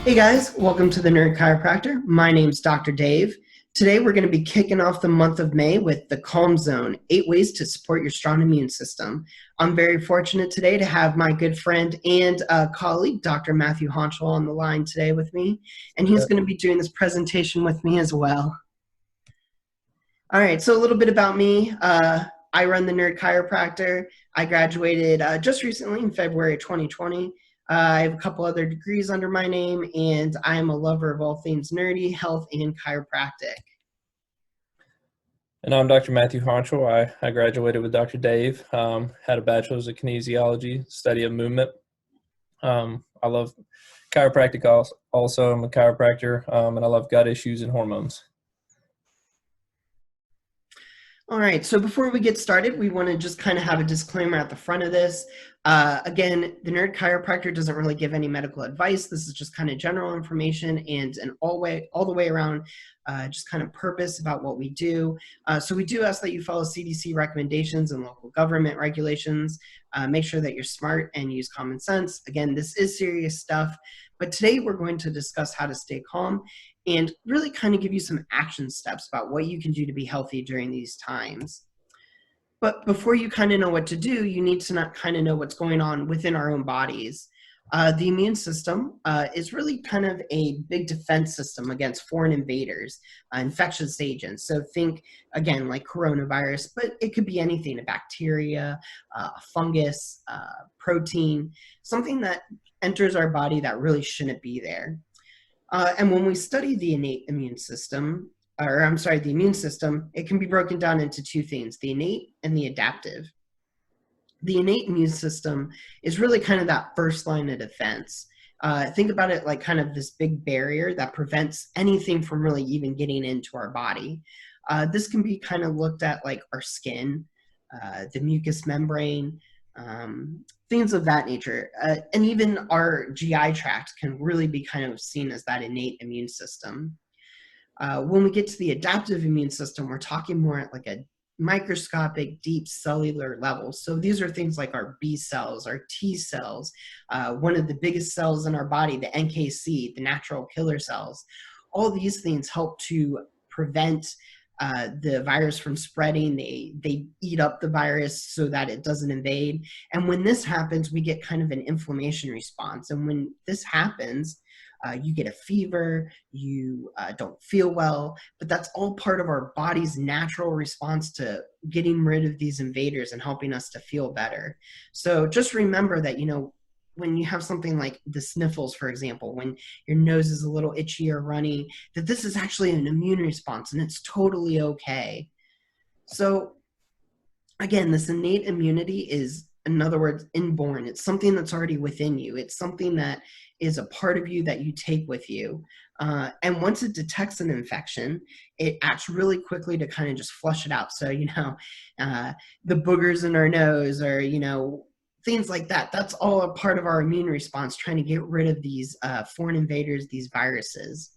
Hey guys, welcome to the Nerd Chiropractor. My name's Dr. Dave. Today we're going to be kicking off the month of May with the Calm Zone, 8 ways to support your strong immune system. I'm very fortunate today to have my good friend and colleague, Dr. Matthew Honchel, on the line today with me, and he's going to be doing this presentation with me as well. All right, so a little bit about me. I run the Nerd Chiropractor. I graduated just recently in February 2020. I have a couple other degrees under my name, and I am a lover of all things nerdy, health, and chiropractic. And I'm Dr. Matthew Honchel. I graduated with Dr. Dave, had a bachelor's of kinesiology, study of movement. I love chiropractic also. I'm a chiropractor, and I love gut issues and hormones. All right, so before we get started, we want to just kind of have a disclaimer at the front of this. Again, the Nerd Chiropractor doesn't really give any medical advice. This is just kind of general information and an all the way around just kind of purpose about what we do. So we do ask that you follow CDC recommendations and local government regulations. Make sure that you're smart and use common sense. Again, this is serious stuff, but today we're going to discuss how to stay calm and really kind of give you some action steps about what you can do to be healthy during these times. But before you kind of know what to do, you need to not kind of know what's going on within our own bodies. The immune system is really kind of a big defense system against foreign invaders, infectious agents. So think, again, like coronavirus, but it could be anything, a bacteria, a fungus, protein, something that enters our body that really shouldn't be there. And when we study the innate immune system, or I'm sorry, the immune system, it can be broken down into two things, the innate and the adaptive. The innate immune system is really kind of that first line of defense. Think about it like kind of this big barrier that prevents anything from really even getting into our body. This can be kind of looked at like our skin, the mucous membrane, things of that nature. And even our GI tract can really be kind of seen as that innate immune system. When we get to the adaptive immune system, we're talking more at like a microscopic, deep cellular level. So these are things like our B cells, our T cells, one of the biggest cells in our body, the NKC, the natural killer cells. All these things help to prevent the virus from spreading. They eat up the virus so that it doesn't invade. And when this happens, we get kind of an inflammation response. And when this happens, you get a fever, you don't feel well, but that's all part of our body's natural response to getting rid of these invaders and helping us to feel better. So just remember that, you know, when you have something like the sniffles, for example, when your nose is a little itchy or runny, that this is actually an immune response and it's totally okay. So again, this innate immunity is, in other words, inborn. It's something that's already within you. It's something that is a part of you that you take with you. And once it detects an infection, it acts really quickly to kind of just flush it out. So, you know, the boogers in our nose or, you know, things like that, that's all a part of our immune response, trying to get rid of these foreign invaders, these viruses.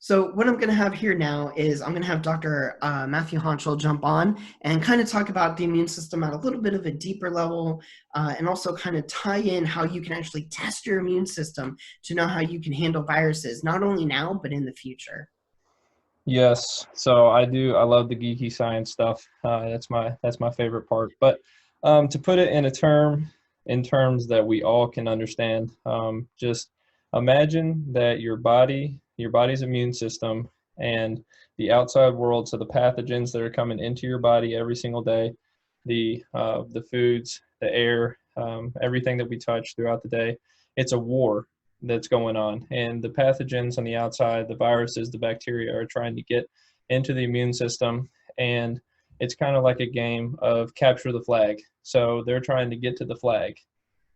So what I'm going to have here now is I'm going to have Dr. Matthew Honchel jump on and kind of talk about the immune system at a little bit of a deeper level, and also kind of tie in how you can actually test your immune system to know how you can handle viruses, not only now, but in the future. Yes, so I do. I love the geeky science stuff. That's my favorite part. But to put it in terms that we all can understand, just imagine that your body's immune system, and the outside world, so the pathogens that are coming into your body every single day, the foods, the air, everything that we touch throughout the day, it's a war that's going on. And the pathogens on the outside, the viruses, the bacteria are trying to get into the immune system. And it's kind of like a game of capture the flag. So they're trying to get to the flag.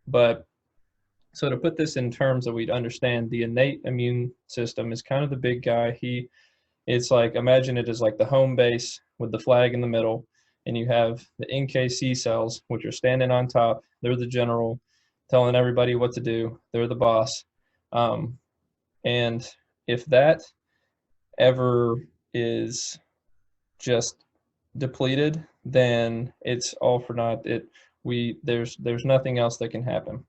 But so to put this in terms that we'd understand, the innate immune system is kind of the big guy. It's like, imagine it as like the home base with the flag in the middle, and you have the NKC cells, which are standing on top. They're the general, telling everybody what to do. They're the boss. And if that ever is just depleted, then it's all for naught. There's nothing else that can happen.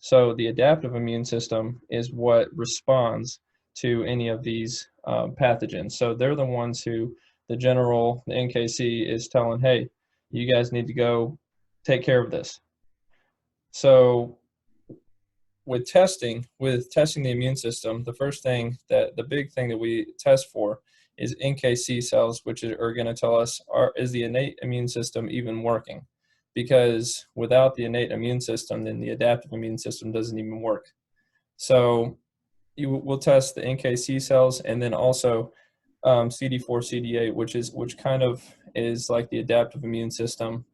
So the adaptive immune system is what responds to any of these pathogens. So they're the ones who the NKC is telling, hey, you guys need to go take care of this. So with testing the immune system, the big thing that we test for is NKC cells, which are going to tell us, is the innate immune system even working? Because without the innate immune system, then the adaptive immune system doesn't even work. So we'll test the NKC cells, and then also CD4, CD8, which kind of is like the adaptive immune system.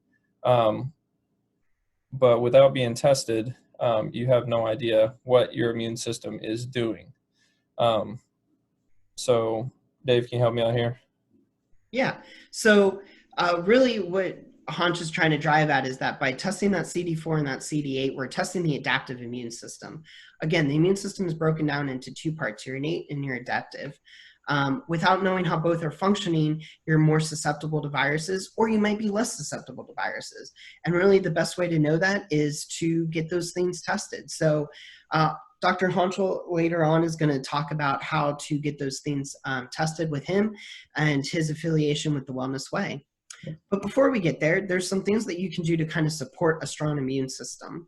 But without being tested, you have no idea what your immune system is doing. So, Dave, can you help me out here? Yeah. So really what Hanch is trying to drive at is that by testing that CD4 and that CD8, we're testing the adaptive immune system. Again, the immune system is broken down into two parts, your innate and your adaptive. Without knowing how both are functioning, you're more susceptible to viruses, or you might be less susceptible to viruses. And really the best way to know that is to get those things tested. So Dr. Honchel later on is going to talk about how to get those things tested with him and his affiliation with the Wellness Way. But before we get there, there's some things that you can do to kind of support a strong immune system.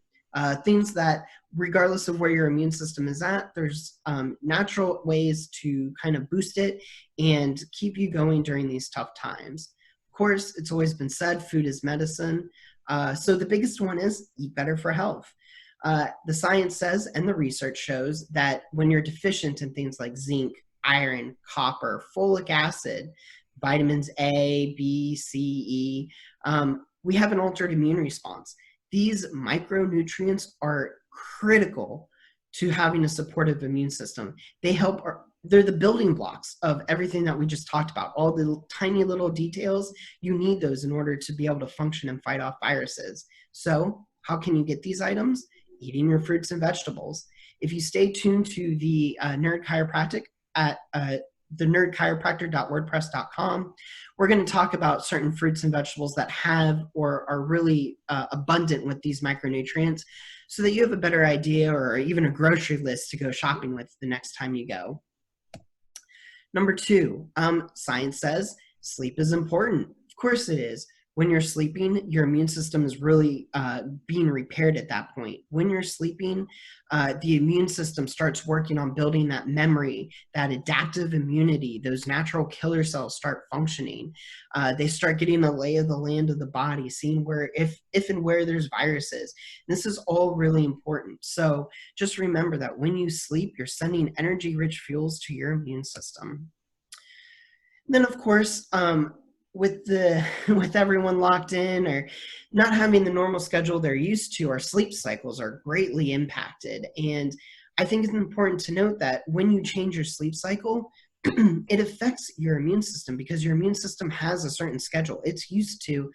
Things that, regardless of where your immune system is at, there's natural ways to kind of boost it and keep you going during these tough times. Of course, it's always been said, food is medicine. So the biggest one is eat better for health. The science says and the research shows that when you're deficient in things like zinc, iron, copper, folic acid, vitamins A, B, C, E, we have an altered immune response. These micronutrients are critical to having a supportive immune system. They're the building blocks of everything that we just talked about. All the tiny little details, you need those in order to be able to function and fight off viruses. So how can you get these items? Eating your fruits and vegetables. If you stay tuned to the Nerd Chiropractic at thenerdchiropractor.wordpress.com, we're going to talk about certain fruits and vegetables that have or are really abundant with these micronutrients so that you have a better idea or even a grocery list to go shopping with the next time you go. Number two, science says sleep is important. Of course it is. When you're sleeping, your immune system is really being repaired at that point. When you're sleeping, the immune system starts working on building that memory, that adaptive immunity. Those natural killer cells start functioning. They start getting a lay of the land of the body, seeing where, if and where there's viruses. This is all really important. So just remember that when you sleep, you're sending energy-rich fuels to your immune system. Then, of course, with everyone locked in or not having the normal schedule they're used to, our sleep cycles are greatly impacted. And I think it's important to note that when you change your sleep cycle, it affects your immune system because your immune system has a certain schedule. It's used to,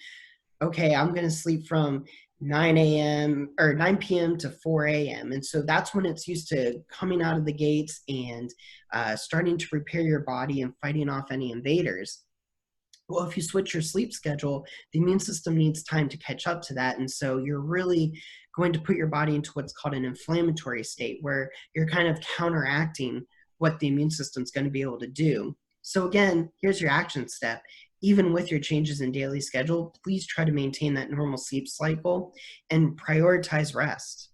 okay, I'm going to sleep from 9 a.m. or 9 p.m. to 4 a.m. And so that's when it's used to coming out of the gates and starting to repair your body and fighting off any invaders. Well, if you switch your sleep schedule, the immune system needs time to catch up to that. And so you're really going to put your body into what's called an inflammatory state where you're kind of counteracting what the immune system is going to be able to do. So again, here's your action step. Even with your changes in daily schedule, please try to maintain that normal sleep cycle and prioritize rest.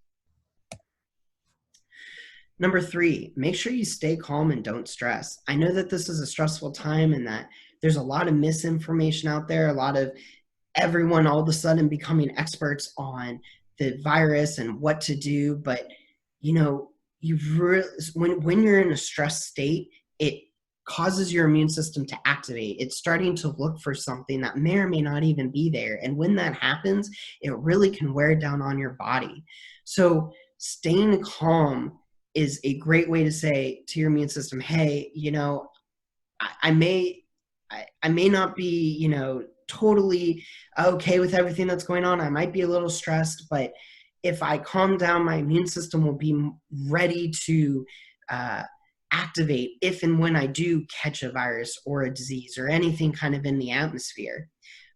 Number three, make sure you stay calm and don't stress. I know that this is a stressful time and that there's a lot of misinformation out there, a lot of everyone all of a sudden becoming experts on the virus and what to do. But, you know, when you're in a stress state, it causes your immune system to activate. It's starting to look for something that may or may not even be there. And when that happens, it really can wear down on your body. So staying calm is a great way to say to your immune system, hey, you know, I may not be, you know, totally okay with everything that's going on. I might be a little stressed, but if I calm down, my immune system will be ready to activate if and when I do catch a virus or a disease or anything kind of in the atmosphere.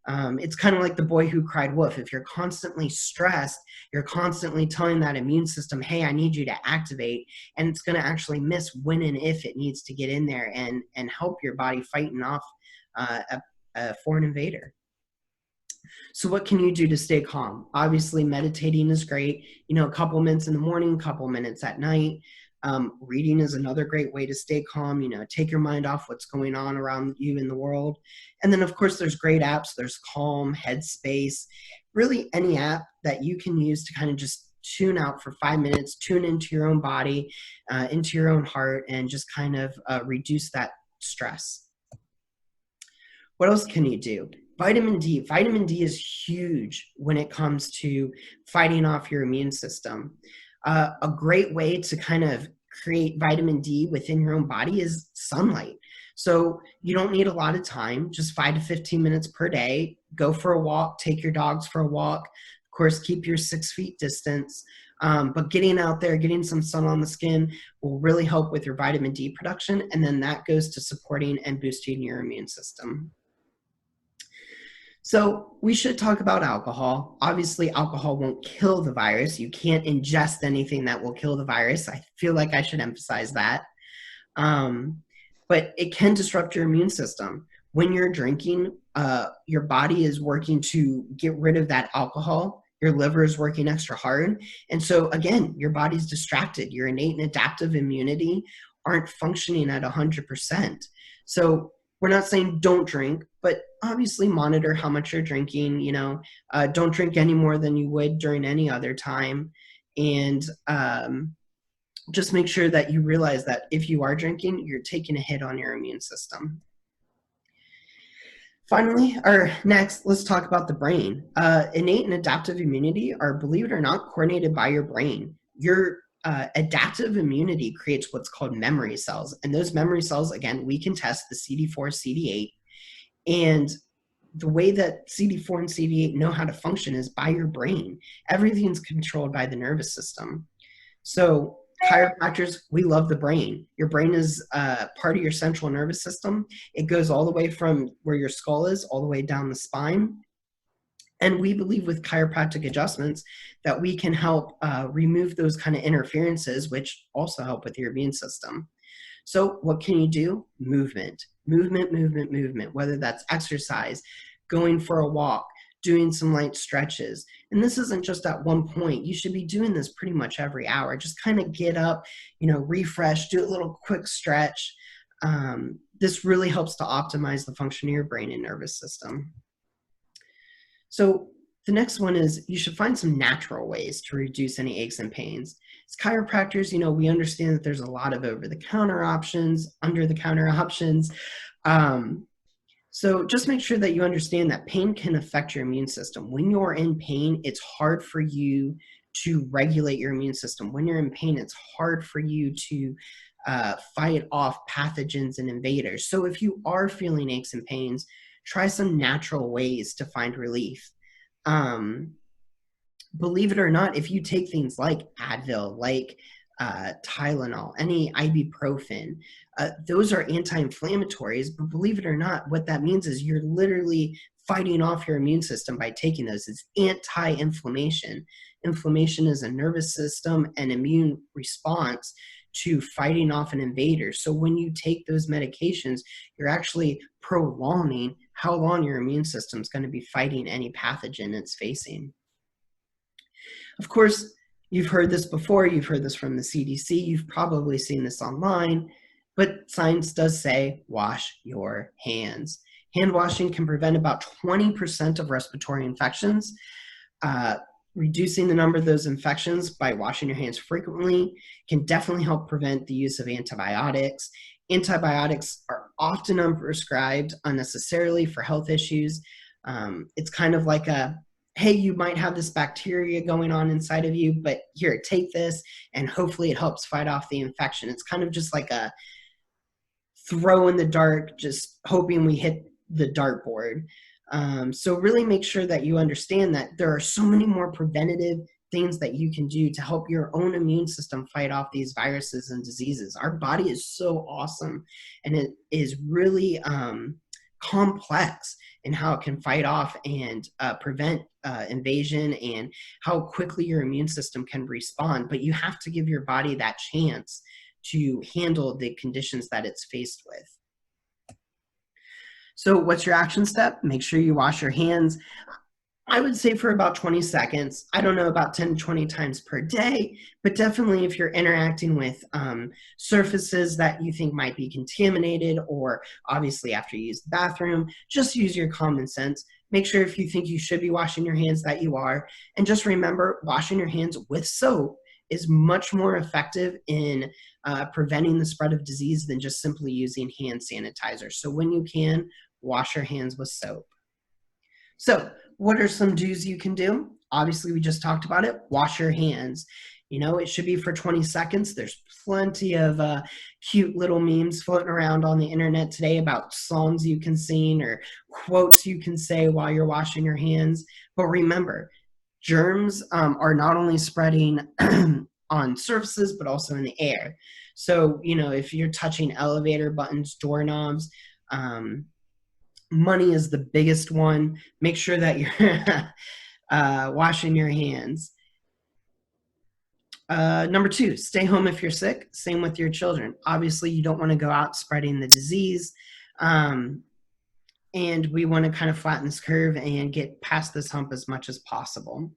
It's kind of like the boy who cried wolf. If you're constantly stressed, you're constantly telling that immune system, hey, I need you to activate, and it's going to actually miss when and if it needs to get in there and help your body fighting off a foreign invader. So what can you do to stay calm? Obviously, meditating is great. You know, a couple minutes in the morning, a couple minutes at night. Reading is another great way to stay calm. You know, take your mind off what's going on around you in the world. And then, of course, there's great apps. There's Calm, Headspace, really any app that you can use to kind of just tune out for 5 minutes, tune into your own body, into your own heart, and just kind of reduce that stress. What else can you do? Vitamin D. Vitamin D is huge when it comes to fighting off your immune system. A great way to kind of create vitamin D within your own body is sunlight. So you don't need a lot of time, just 5 to 15 minutes per day. Go for a walk, take your dogs for a walk. Of course, keep your 6 feet distance. But getting out there, getting some sun on the skin will really help with your vitamin D production. And then that goes to supporting and boosting your immune system. So we should talk about alcohol. Obviously, alcohol won't kill the virus. You can't ingest anything that will kill the virus. I feel like I should emphasize that. But it can disrupt your immune system. When you're drinking, your body is working to get rid of that alcohol. Your liver is working extra hard. And so, again, your body's distracted. Your innate and adaptive immunity aren't functioning at 100%. So we're not saying don't drink, but obviously monitor how much you're drinking. You know, don't drink any more than you would during any other time. And just make sure that you realize that if you are drinking, you're taking a hit on your immune system. Finally, or next, let's talk about the brain. Innate and adaptive immunity are, believe it or not, coordinated by your brain. Your adaptive immunity creates what's called memory cells. And those memory cells, again, we can test the CD4, CD8. And the way that CD4 and CD8 know how to function is by your brain. Everything's controlled by the nervous system. So chiropractors, we love the brain. Your brain is part of your central nervous system. It goes all the way from where your skull is all the way down the spine. And we believe with chiropractic adjustments that we can help remove those kind of interferences, which also help with your immune system. So what can you do? Movement, movement, movement, movement, whether that's exercise, going for a walk, doing some light stretches. And this isn't just at one point. You should be doing this pretty much every hour. Just kind of get up, you know, refresh, do a little quick stretch. This really helps to optimize the function of your brain and nervous system. So the next one is you should find some natural ways to reduce any aches and pains. As chiropractors, you know, we understand that there's a lot of over-the-counter options, under-the-counter options. So just make sure that you understand that pain can affect your immune system. When you're in pain, it's hard for you to regulate your immune system. When you're in pain, it's hard for you to fight off pathogens and invaders. So if you are feeling aches and pains, try some natural ways to find relief. Believe it or not, if you take things like Advil, like Tylenol, any ibuprofen, those are anti-inflammatories, but believe it or not, what that means is you're literally fighting off your immune system by taking those. It's anti-inflammation. Inflammation is a nervous system and immune response to fighting off an invader. So when you take those medications, you're actually prolonging how long your immune system is going to be fighting any pathogen it's facing. Of course, you've heard this before. You've heard this from the CDC. You've probably seen this online, but science does say wash your hands. Hand washing can prevent about 20% of respiratory infections. Reducing the number of those infections by washing your hands frequently can definitely help prevent the use of antibiotics. Antibiotics are often unprescribed unnecessarily for health issues. It's kind of like a, hey, you might have this bacteria going on inside of you, but here, take this, and hopefully it helps fight off the infection. It's kind of just like a throw in the dark, just hoping we hit the dartboard. So really make sure that you understand that there are so many more preventative things that you can do to help your own immune system fight off these viruses and diseases. Our body is so awesome, and it is really complex in how it can fight off and prevent invasion, and how quickly your immune system can respond. But you have to give your body that chance to handle the conditions that it's faced with. So what's your action step? Make sure you wash your hands. I would say for about 20 seconds. I don't know about 10 to 20 times per day, but definitely if you're interacting with surfaces that you think might be contaminated, or obviously after you use the bathroom, just use your common sense. Make sure if you think you should be washing your hands that you are. And just remember, washing your hands with soap is much more effective in preventing the spread of disease than just simply using hand sanitizer. So when you can, wash your hands with soap. So what are some do's you can do? Obviously, we just talked about it. Wash your hands. You know, it should be for 20 seconds. There's plenty of cute little memes floating around on the internet today about songs you can sing or quotes you can say while you're washing your hands. But remember, germs are not only spreading on surfaces, but also in the air. So, you know, if you're touching elevator buttons, doorknobs, money is the biggest one. Make sure that you're washing your hands. Number 2, stay home if you're sick. Same with your children. Obviously, you don't want to go out spreading the disease. And we want to kind of flatten this curve and get past this hump as much as possible.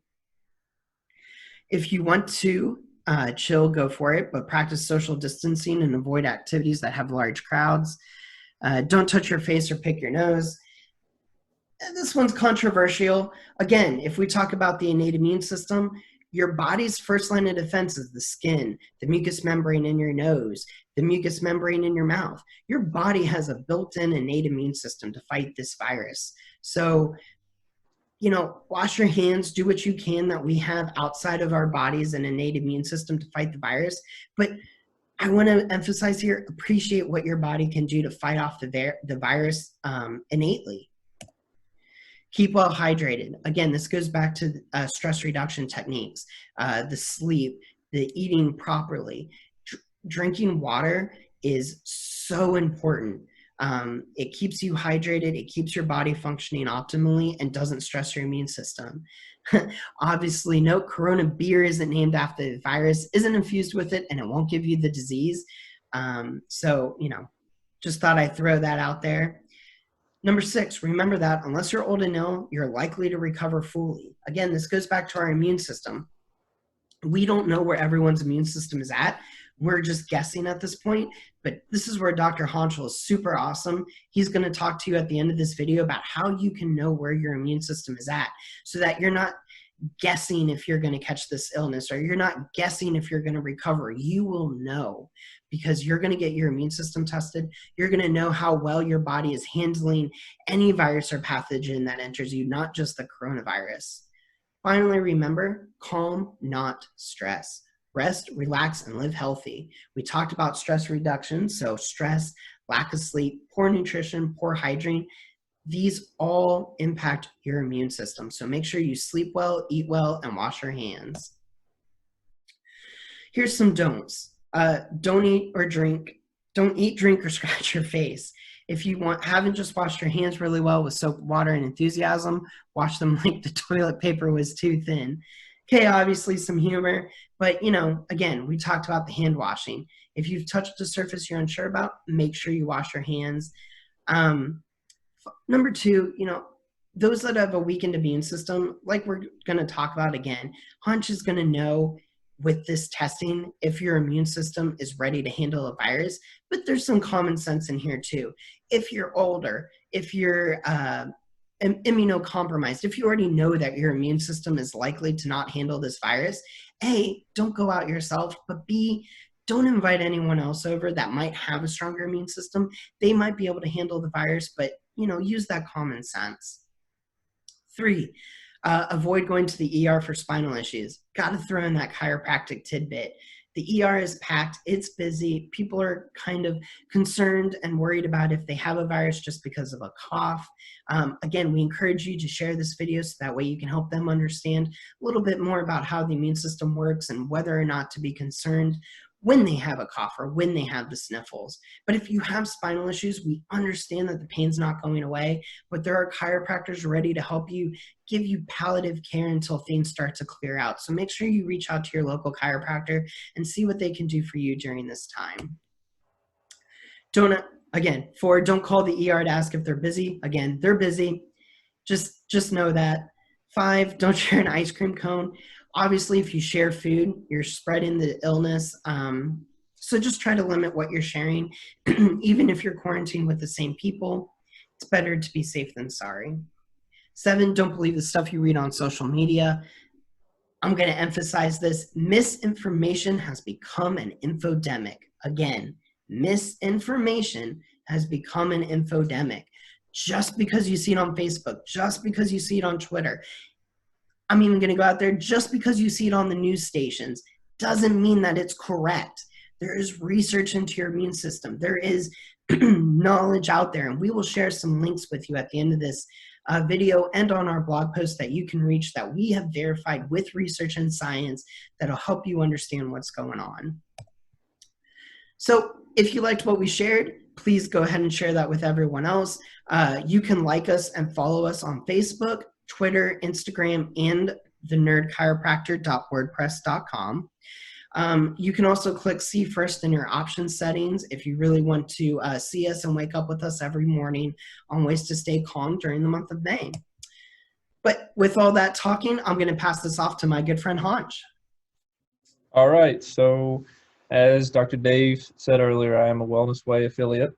If you want to chill, go for it, but practice social distancing and avoid activities that have large crowds. Don't touch your face or pick your nose. And this one's controversial. Again, if we talk about the innate immune system, your body's first line of defense is the skin, the mucous membrane in your nose, the mucous membrane in your mouth. Your body has a built-in innate immune system to fight this virus. So, you know, wash your hands, do what you can that we have outside of our bodies an innate immune system to fight the virus. But I want to emphasize here, appreciate what your body can do to fight off the virus innately. Keep well hydrated. Again, this goes back to stress reduction techniques, the sleep, the eating properly. Drinking water is so important. It keeps you hydrated, it keeps your body functioning optimally, and doesn't stress your immune system. Obviously, no, Corona beer isn't named after the virus, isn't infused with it, and it won't give you the disease. So, you know, just thought I'd throw that out there. Number 6, remember that unless you're old and ill, you're likely to recover fully. Again, this goes back to our immune system. We don't know where everyone's immune system is at. We're just guessing at this point, but this is where Dr. Honchel is super awesome. He's going to talk to you at the end of this video about how you can know where your immune system is at so that you're not guessing if you're going to catch this illness, or you're not guessing if you're going to recover. You will know because you're going to get your immune system tested. You're going to know how well your body is handling any virus or pathogen that enters you, not just the coronavirus. Finally, remember, calm, not stress. Rest, relax, and live healthy. We talked about stress reduction, so stress, lack of sleep, poor nutrition, poor hygiene, these all impact your immune system. So make sure you sleep well, eat well, and wash your hands. Here's some don'ts. Don't eat, drink, or scratch your face. If you haven't just washed your hands really well with soap, water, and enthusiasm, wash them like the toilet paper was too thin. Okay, obviously some humor, but you know, again, we talked about the hand washing. If you've touched a surface you're unsure about, make sure you wash your hands. Number 2, you know, those that have a weakened immune system, like we're going to talk about again, Hunch is going to know with this testing if your immune system is ready to handle a virus, but there's some common sense in here too. If you're older, if you're immunocompromised, if you already know that your immune system is likely to not handle this virus, A, don't go out yourself, but B, don't invite anyone else over that might have a stronger immune system. They might be able to handle the virus, but you know, use that common sense. 3, avoid going to the ER for spinal issues. Got to throw in that chiropractic tidbit. The ER is packed, it's busy. People are kind of concerned and worried about if they have a virus just because of a cough. Again, we encourage you to share this video so that way you can help them understand a little bit more about how the immune system works and whether or not to be concerned when they have a cough or when they have the sniffles. But if you have spinal issues, we understand that the pain's not going away, but there are chiropractors ready to help you, give you palliative care until things start to clear out. So make sure you reach out to your local chiropractor and see what they can do for you during this time. Don't call the ER to ask if they're busy. Again, they're busy. Just know that. 5, don't share an ice cream cone. Obviously, if you share food, you're spreading the illness. So just try to limit what you're sharing. Even if you're quarantined with the same people, it's better to be safe than sorry. 7, don't believe the stuff you read on social media. I'm going to emphasize this. Misinformation has become an infodemic. Again, misinformation has become an infodemic. Just because you see it on Facebook, just because you see it on Twitter, I'm even going to go out there, just because you see it on the news stations doesn't mean that it's correct. There is research into your immune system. There is knowledge out there, and we will share some links with you at the end of this video and on our blog post that you can reach that we have verified with research and science that'll help you understand what's going on. So if you liked what we shared, please go ahead and share that with everyone else. You can like us and follow us on Facebook, Twitter, Instagram, and thenerdchiropractor.wordpress.com. You can also click see first in your options settings if you really want to see us and wake up with us every morning on ways to stay calm during the month of May. But with all that talking, I'm going to pass this off to my good friend Hanj. All right. So as Dr. Dave said earlier, I am a Wellness Way affiliate.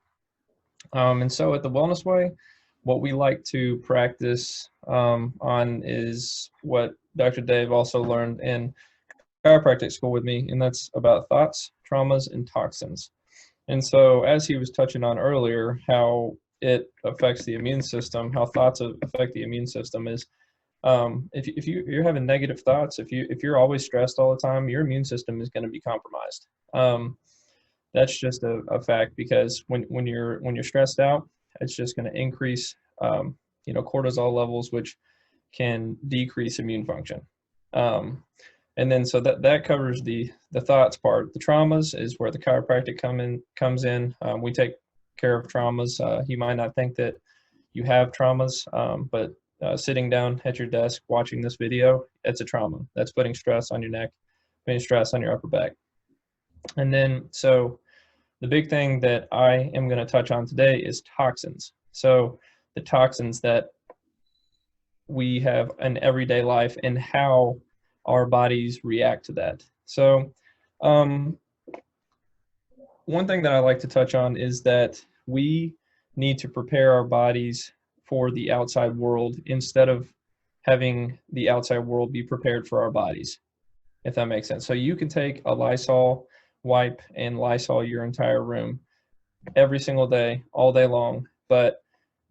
And so at the Wellness Way, what we like to practice on is what Dr. Dave also learned in chiropractic school with me, and that's about thoughts, traumas, and toxins. And so as he was touching on earlier, how it affects the immune system, how thoughts affect the immune system is if you're having negative thoughts, if you're always stressed all the time, your immune system is going to be compromised. That's just a fact, because when you're stressed out, it's just going to increase cortisol levels, which can decrease immune function. And then so that covers the thoughts part. The traumas is where the chiropractic comes in. We take care of traumas. You might not think that you have traumas, but sitting down at your desk watching this video, it's a trauma. That's putting stress on your neck, putting stress on your upper back. And then so the big thing that I am going to touch on today is toxins. So the toxins that we have in everyday life and how our bodies react to that. So one thing that I like to touch on is that we need to prepare our bodies for the outside world instead of having the outside world be prepared for our bodies, if that makes sense. So you can take a Lysol wipe and Lysol your entire room every single day, all day long, but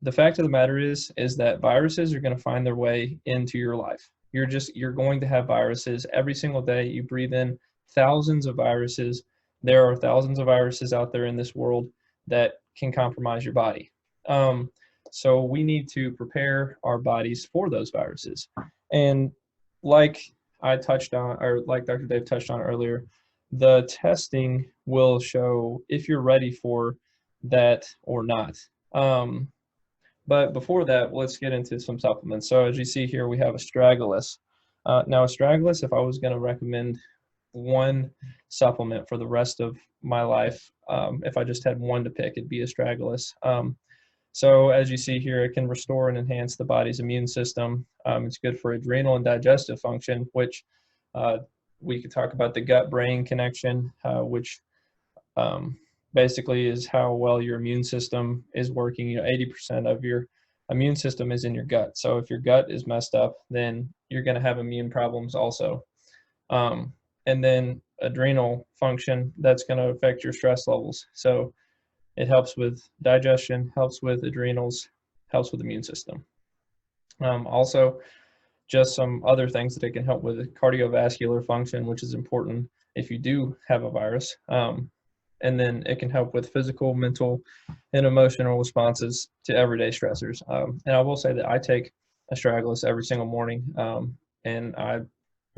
the fact of the matter is that viruses are going to find their way into your life. You're going to have viruses every single day. You breathe in thousands of viruses. There are thousands of viruses out there in this world that can compromise your body. So we need to prepare our bodies for those viruses. And like I touched on, or like Dr. Dave touched on earlier, the testing will show if you're ready for that or not. But before that, let's get into some supplements. So as you see here, we have Astragalus. Now Astragalus, if I was going to recommend one supplement for the rest of my life, if I just had one to pick, it'd be Astragalus. So as you see here, it can restore and enhance the body's immune system. It's good for adrenal and digestive function, which we could talk about the gut-brain connection, which basically is how well your immune system is working. 80% of your immune system is in your gut. So if your gut is messed up, then you're going to have immune problems also. And then adrenal function, that's going to affect your stress levels. So it helps with digestion, helps with adrenals, helps with the immune system. Also, just some other things that it can help with cardiovascular function, which is important if you do have a virus. And then it can help with physical, mental, and emotional responses to everyday stressors. And I will say that I take Astragalus every single morning, and I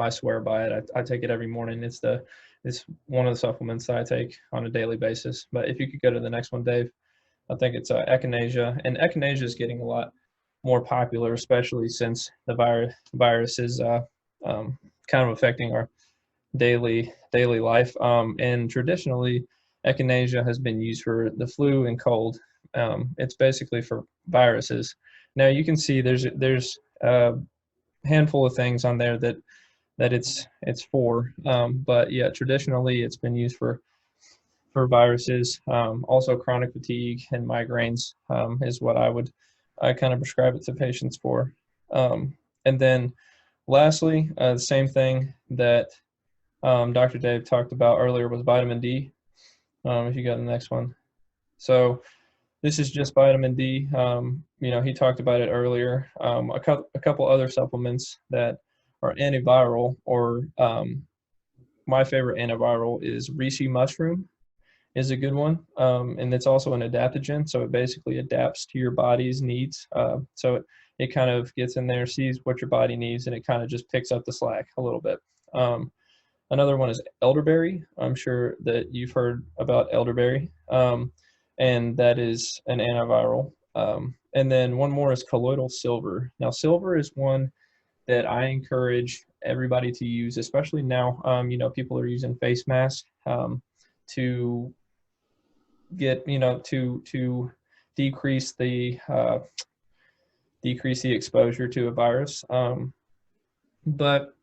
swear by it. I take it every morning. It's the It's one of the supplements that I take on a daily basis. But if you could go to the next one, Dave, I think it's echinacea, and echinacea is getting a lot more popular, especially since the virus is kind of affecting our daily life. And traditionally, echinacea has been used for the flu and cold. It's basically for viruses. Now you can see there's a handful of things on there that it's for. But yeah, traditionally it's been used for viruses. Also, chronic fatigue and migraines is what I kind of prescribe it to patients for. And then lastly, the same thing that Dr. Dave talked about earlier was vitamin D. If you go to the next one. So this is just vitamin D. He talked about it earlier. A couple other supplements that are antiviral, or my favorite antiviral is reishi mushroom is a good one. And it's also an adaptogen, so it basically adapts to your body's needs. So it kind of gets in there, sees what your body needs, and it kind of just picks up the slack a little bit. Another one is elderberry. I'm sure that you've heard about elderberry, and that is an antiviral. And then one more is colloidal silver. Now, silver is one that I encourage everybody to use, especially now. People are using face masks to get, to decrease the exposure to a virus. But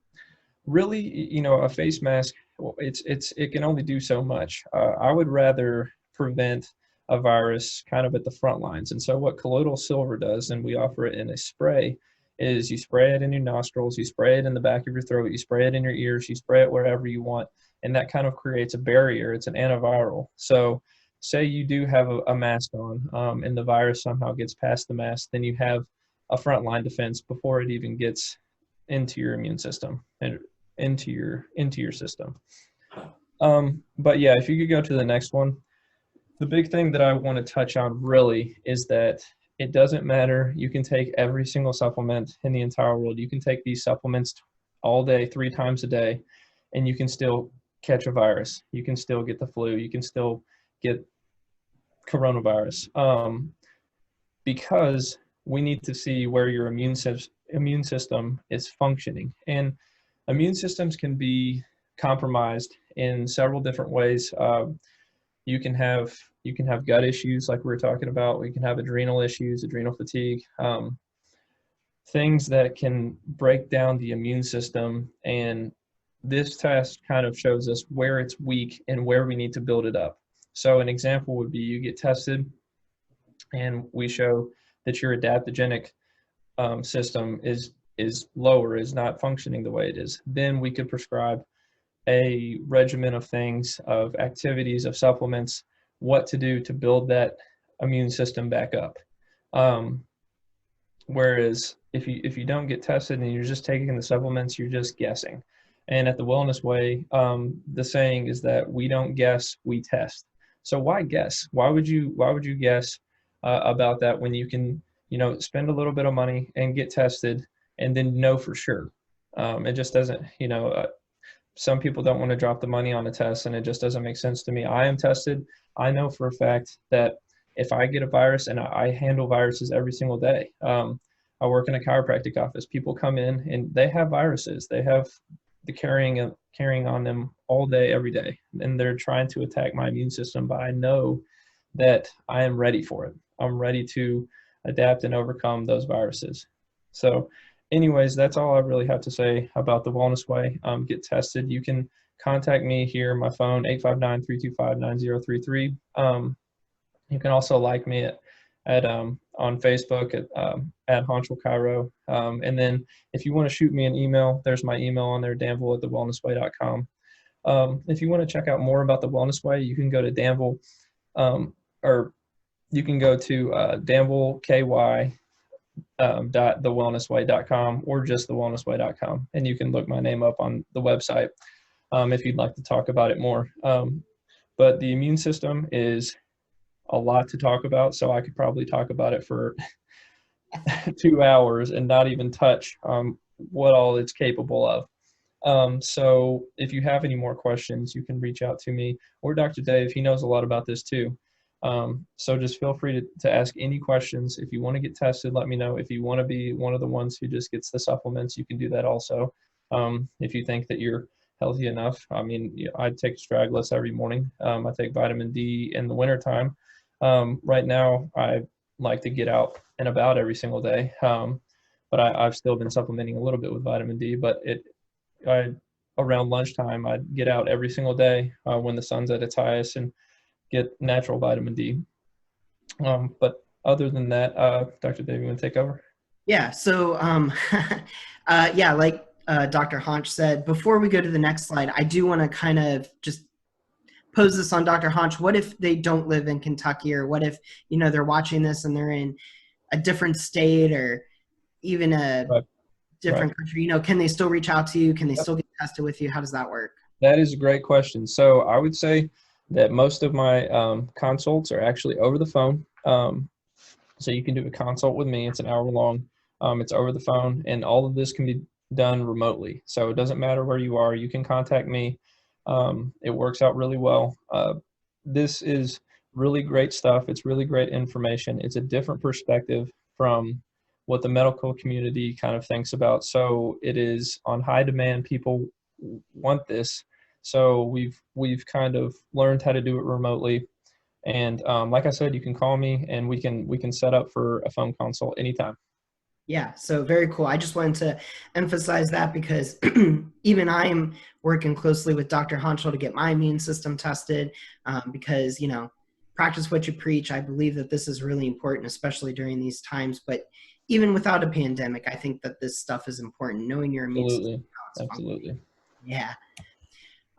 really, a face mask, it can only do so much. I would rather prevent a virus kind of at the front lines. And so what colloidal silver does, and we offer it in a spray, is you spray it in your nostrils, you spray it in the back of your throat, you spray it in your ears, you spray it wherever you want, and that kind of creates a barrier. It's an antiviral. So say you do have a mask on, and the virus somehow gets past the mask, then you have a frontline defense before it even gets into your immune system and into your system. But yeah, if you could go to the next one. The big thing that I want to touch on really is that it doesn't matter. You can take every single supplement in the entire world. You can take these supplements all day, 3 times a day, and you can still catch a virus. You can still get the flu. You can still get coronavirus, because we need to see where your immune system is functioning. And immune systems can be compromised in several different ways. You can have gut issues like we were talking about. We can have adrenal issues, adrenal fatigue, things that can break down the immune system. And this test kind of shows us where it's weak and where we need to build it up. So an example would be you get tested and we show that your adaptogenic system is lower, is not functioning the way it is. Then we could prescribe a regimen of things, of activities, of supplements, what to do to build that immune system back up. Whereas if you don't get tested and you're just taking the supplements, you're just guessing. And at the Wellness Way, the saying is that we don't guess, we test. So why guess? Why would you guess about that when you can, spend a little bit of money and get tested and then know for sure? It just doesn't, some people don't want to drop the money on a test, and it just doesn't make sense to me. I am tested. I know for a fact that if I get a virus, and I handle viruses every single day. I work in a chiropractic office. People come in and they have viruses. They have the carrying on them all day, every day, and they're trying to attack my immune system. But I know that I am ready for it. I'm ready to adapt and overcome those viruses. So anyways, that's all I really have to say about the Wellness Way. Get tested. You can contact me here, my phone, 859-325-9033. You can also like me at on Facebook at Honchel Chiro. And then if you want to shoot me an email, there's my email on there, danville@thewellnessway.com. If you want to check out more about the Wellness Way, you can go to Danville, or you can go to Danville KY .thewellnessway.com or just thewellnessway.com, and you can look my name up on the website if you'd like to talk about it more. But the immune system is a lot to talk about, so I could probably talk about it for 2 hours and not even touch what all it's capable of. So if you have any more questions, you can reach out to me or Dr. Dave. He knows a lot about this too. So just feel free to ask any questions. If you want to get tested, let me know. If you want to be one of the ones who just gets the supplements, you can do that also. If you think that you're healthy enough, I mean, I take Astragalus every morning. I take vitamin D in the wintertime. Right now, I like to get out and about every single day. But I've still been supplementing a little bit with vitamin D, but around lunchtime, I'd get out every single day when the sun's at its highest and get natural vitamin D. But other than that, Dr. Dave, you want to take over? Yeah. So, yeah, like Dr. Honch said, before we go to the next slide, I do want to kind of just pose this on Dr. Honch. What if they don't live in Kentucky, or what if, they're watching this and they're in a different state or even a different country? Can they still reach out to you? Can they still get tested with you? How does that work? That is a great question. So I would say that most of my consults are actually over the phone. So you can do a consult with me. It's an hour long. It's over the phone, and all of this can be done remotely. So it doesn't matter where you are. You can contact me. It works out really well. This is really great stuff. It's really great information. It's a different perspective from what the medical community kind of thinks about. So it is on high demand. People want this. So we've kind of learned how to do it remotely. And like I said, you can call me and we can set up for a phone consult anytime. Yeah, so very cool. I just wanted to emphasize that because even I am working closely with Dr. Honchel to get my immune system tested because, practice what you preach. I believe that this is really important, especially during these times. But even without a pandemic, I think that this stuff is important, knowing your immune system. Absolutely. Yeah.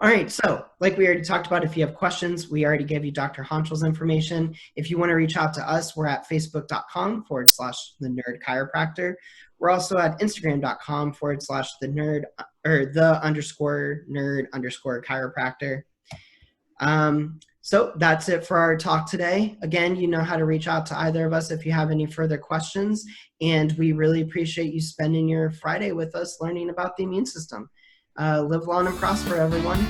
All right, so like we already talked about, if you have questions, we already gave you Dr. Honchel's information. If you want to reach out to us, we're at facebook.com/the nerd chiropractor. We're also at instagram.com/the nerd or the_nerd_chiropractor. So that's it for our talk today. Again, you know how to reach out to either of us if you have any further questions. And we really appreciate you spending your Friday with us learning about the immune system. Live long and prosper, everyone.